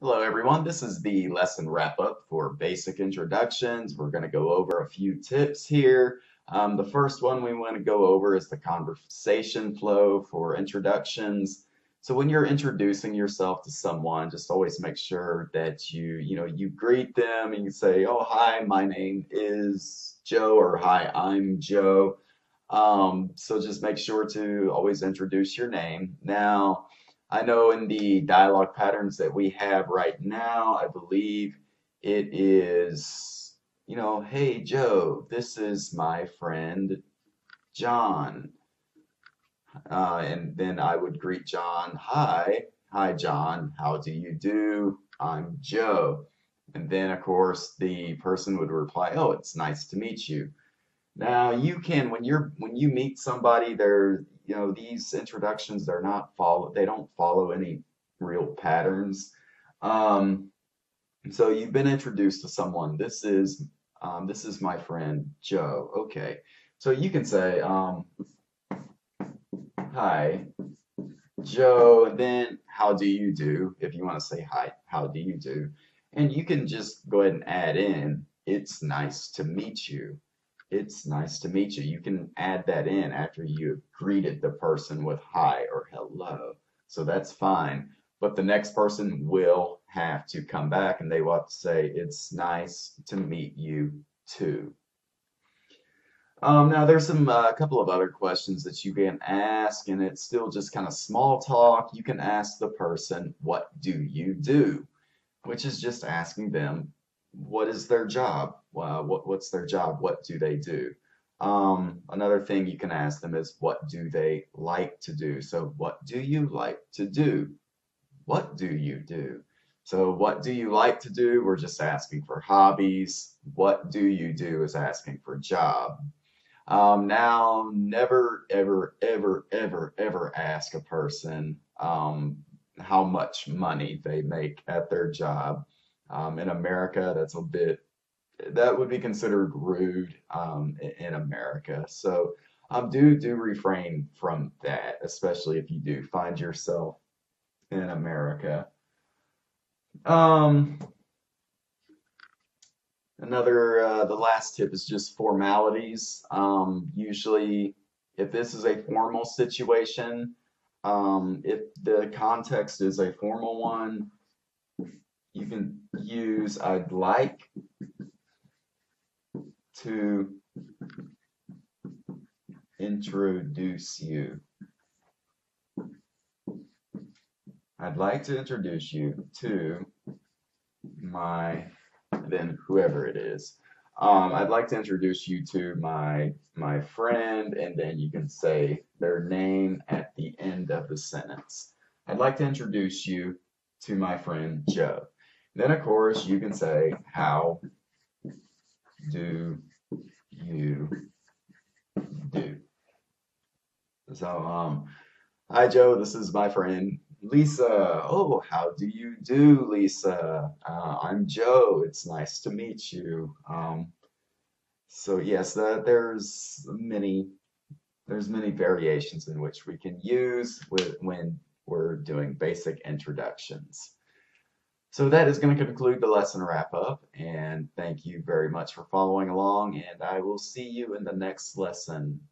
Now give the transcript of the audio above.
Hello everyone, this is the lesson wrap up for basic introductions. We're going to go over a few tips here. The first one we want to go over is the conversation flow for introductions. So when you're introducing yourself to someone, just always make sure that you greet them and you say, "Oh, hi, my name is Joe," or "Hi, I'm Joe." So just make sure to always introduce your name. Now, I know in the dialogue patterns that we have right now, I believe it is, "Hey Joe, this is my friend John." And then I would greet John, "Hi John, how do you do? I'm Joe." And then, of course, the person would reply, "Oh, it's nice to meet you." Now you can when you meet somebody, these introductions they don't follow any real patterns. Um, so you've been introduced to someone. This is my friend Joe. Okay, so you can say hi Joe, and then how do you do if you want to say hi, how do you do? And you can just go ahead and add in, "It's nice to meet you." It's nice to meet you. You can add that in after you've greeted the person with hi or hello. So that's fine. But the next person will have to come back and they will have to say, "It's nice to meet you too." Now there's a couple of other questions that you can ask, and it's still just kind of small talk. You can ask the person, "What do you do?" Which is just asking them what is their job? What's their job? What do they do? Another thing you can ask them is, what do they like to do? So what do you like to do? What do you do? So what do you like to do? We're just asking for hobbies. What do you do is asking for job. Now, never, ever, ever, ever, ever ask a person how much money they make at their job. In America, that would be considered rude in America. So do refrain from that, especially if you do find yourself in America. Um, the last tip is just formalities. Usually, if this is a formal situation, if the context is a formal one, you can use "I'd like to introduce you." I'd like to introduce you to my, then whoever it is. I'd like to introduce you to my friend, and then you can say their name at the end of the sentence. "I'd like to introduce you to my friend Joe." Then, of course, you can say, "How do you do?" So, "Hi Joe, this is my friend Lisa." "Oh, how do you do, Lisa? I'm Joe. It's nice to meet you." So yes, there's many variations in which we can use when we're doing basic introductions. So that is going to conclude the lesson wrap up, and thank you very much for following along, and I will see you in the next lesson.